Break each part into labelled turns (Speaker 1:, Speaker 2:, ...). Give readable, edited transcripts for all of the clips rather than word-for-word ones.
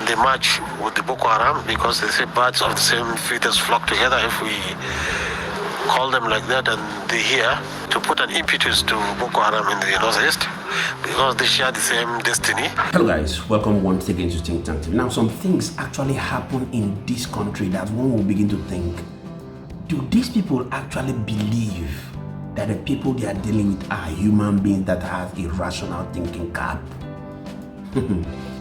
Speaker 1: they match with the Boko Haram because they say birds of the same feathers flock together. If we call them like that and they hear, to put an impetus to Boko Haram in the northeast because they share the same destiny.
Speaker 2: Hello guys, welcome once again to Think Tank TV. Now some things actually happen in this country that one will begin to think, do these people actually believe that the people they are dealing with are human beings that have a rational thinking cap?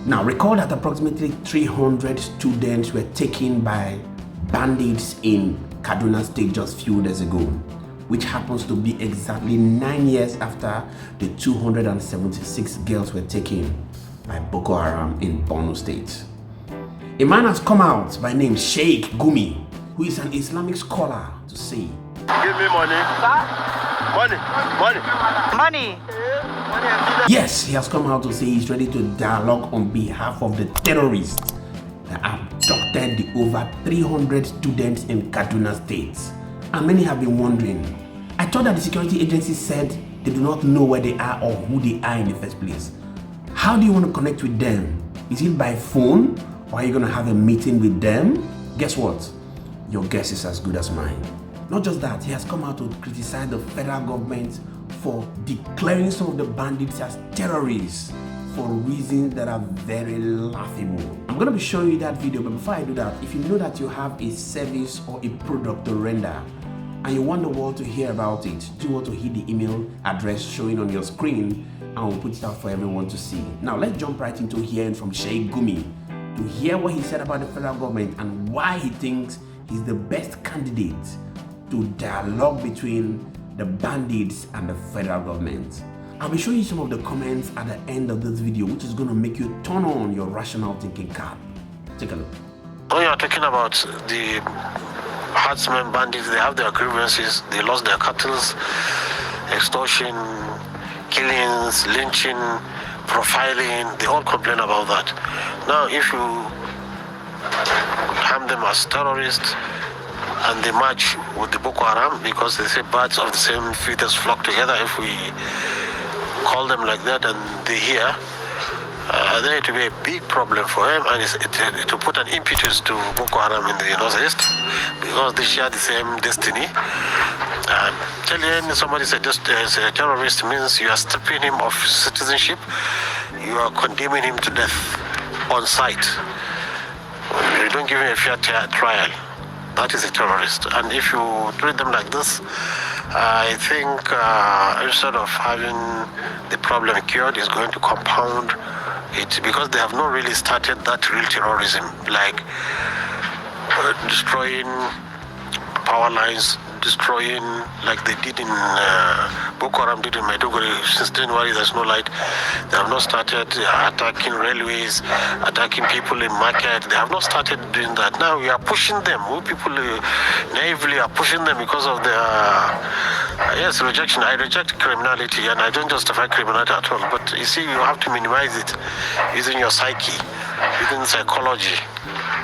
Speaker 2: Now recall that approximately 300 students were taken by bandits in Kaduna State just few days ago, which happens to be exactly 9 years after the 276 girls were taken by Boko Haram in Borno State. A man has come out by name Sheik Gumi, who is an Islamic scholar, to say,
Speaker 3: "Give me money. Money.
Speaker 2: Yes, he has come out to say he's ready to dialogue on behalf of the terrorists that abducted the over 300 students in Kaduna State. And many have been wondering, I thought that the security agencies said they do not know where they are or who they are in the first place. How do you want to connect with them? Is it by phone, or are you going to have a meeting with them? Guess what? Your guess is as good as mine. Not just that, he has come out to criticize the federal government for declaring some of the bandits as terrorists for reasons that are very laughable. I'm going to be showing you that video, but before I do that, if you know that you have a service or a product to render and you want the world to hear about it, do you want to hit the email address showing on your screen and we'll put it out for everyone to see. Now let's jump right into hearing from Sheik Gumi to hear what he said about the federal government and why he thinks he's the best candidate to dialogue between the bandits and the federal government. I'll be showing you some of the comments at the end of this video, which is going to make you turn on your rational thinking cap. Take a look.
Speaker 1: When you are talking about the herdsmen bandits, they have their grievances, they lost their cattle, extortion, killings, lynching, profiling, they all complain about that. Now if you harm them as terrorists and they match with the Boko Haram because they say birds of the same feathers flock together, if we call them like that and they hear, then it will be a big problem for them, and to put an impetus to Boko Haram in the northeast because they share the same destiny. Telling somebody is a terrorist means you are stripping him of citizenship, you are condemning him to death on sight. You don't give him a fair trial. That is a terrorist. And if you treat them like this, I think instead of having the problem cured, it's going to compound it because they have not really started that real terrorism, like destroying power lines, destroying like they did in Boko Haram did in Maiduguri. Since January there's no light. They have not started attacking railways, attacking people in market. They have not started doing that. Now we are pushing them. We people naively are pushing them because of their rejection. I reject criminality and I don't justify criminality at all. But you see, you have to minimize it using your psyche, using psychology.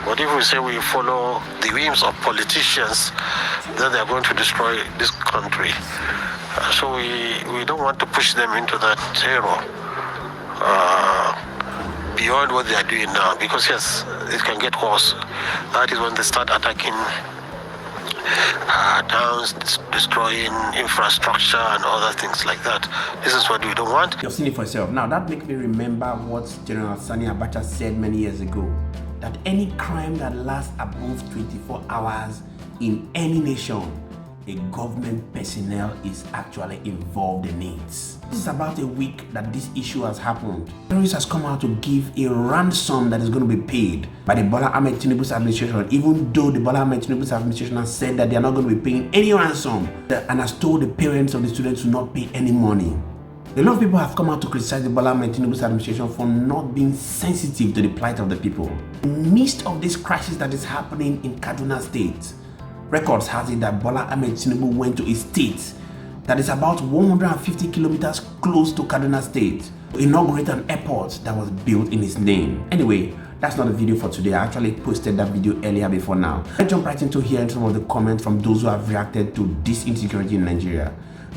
Speaker 1: But if we say we follow the whims of politicians, then they are going to destroy this country. So we don't want to push them into that terror beyond what they are doing now, because yes, it can get worse. That is when they start attacking towns, destroying infrastructure and other things like that. This is what we don't want.
Speaker 2: You've seen it for yourself. Now that makes me remember what General Sың àդŽ said many years ago, that any crime that lasts above 24 hours in any nation, a government personnel is actually involved in it. This is about a week that this issue has happened. Terrorists has come out to give a ransom that is going to be paid by the Bola Ahmed Tinubu's administration, even though the Bola Ahmed Tinubu's administration has said that they are not going to be paying any ransom and has told the parents of the students to not pay any money. A lot of people have come out to criticize the Bola Ahmed Tinubu's administration for not being sensitive to the plight of the people. In the midst of this crisis that is happening in Kaduna State, records has it that Bola Ahmed Tinubu went to a state that is about 150 kilometers close to Kaduna State to inaugurate an airport that was built in his name. Anyway, that's not the video for today. I actually posted that video earlier before now. Let's jump right into hearing some of the comments from those who have reacted to this insecurity in Nigeria.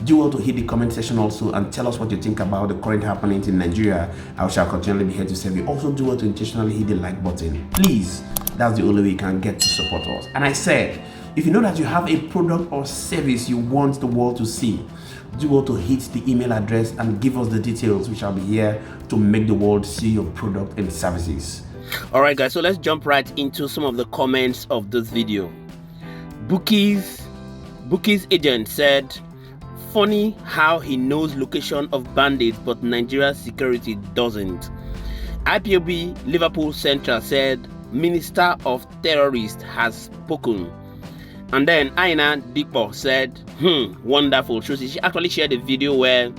Speaker 2: Do well to hit the comment section also and tell us what you think about the current happenings in Nigeria. I shall continually be here to serve you. Also do well to intentionally hit the like button. Please, that's the only way you can get to support us. And I said, if you know that you have a product or service you want the world to see, do well to hit the email address and give us the details. We shall be here to make the world see your product and services.
Speaker 4: All right, guys, so let's jump right into some of the comments of this video. Bookie's agent said, funny how he knows location of bandits but Nigeria's security doesn't. IPOB Liverpool Central said Minister of Terrorists has spoken. And then Aina Dikpo said, wonderful. She actually shared a video where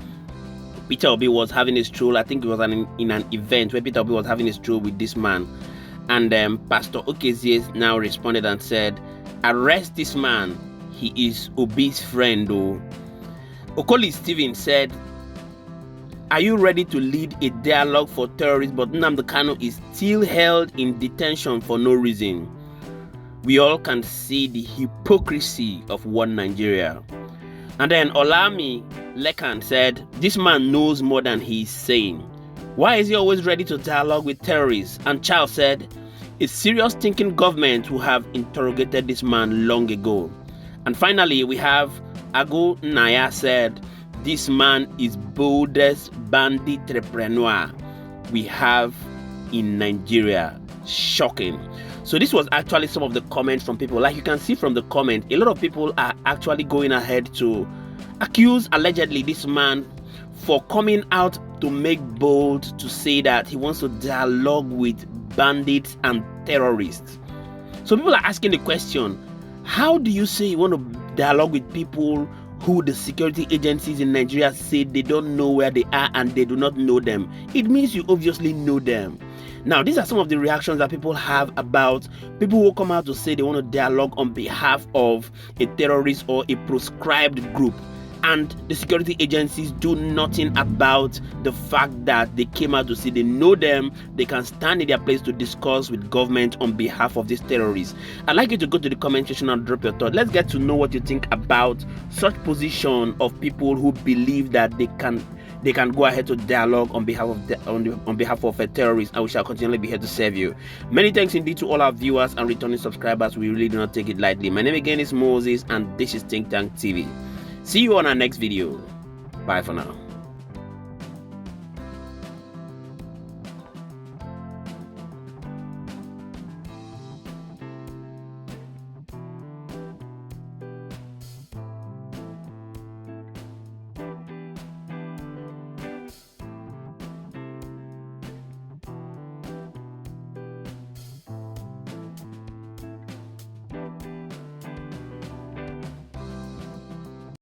Speaker 4: Peter Obi was having a stroll. I think it was in an event where Peter Obi was having a stroll with this man. And Pastor Okezie now responded and said, arrest this man. He is Obi's friend though. Okoli Stephen said, are you ready to lead a dialogue for terrorists but Nnamdi Kanu is still held in detention for no reason? We all can see the hypocrisy of one Nigeria. And then Olami Lekan said, this man knows more than he is saying. Why is he always ready to dialogue with terrorists? And Charles said, a serious thinking government would have interrogated this man long ago. And finally, we have Àòng long àảK said, this man is boldest bandit entrepreneur we have in Nigeria. Shocking. So this was actually some of the comments from people. Like you can see from the comment, a lot of people are actually going ahead to accuse allegedly this man for coming out to make bold to say that he wants to dialogue with bandits and terrorists. So people are asking the question, how do you say you want to dialogue with people who the security agencies in Nigeria say they don't know where they are and they do not know them? It means you obviously know them. Now, these are some of the reactions that people have about people who come out to say they want to dialogue on behalf of a terrorist or a proscribed group. And the security agencies do nothing about the fact that they came out to say they know them, they can stand in their place to discuss with government on behalf of these terrorists. I'd like you to go to the comment section and drop your thought. Let's get to know what you think about such position of people who believe that they can go ahead to dialogue on behalf of a terrorist, and we shall continually be here to serve you. Many thanks indeed to all our viewers and returning subscribers. We really do not take it lightly. My name again is Moses, and this is Think Tank TV. See you on our next video. Bye for now.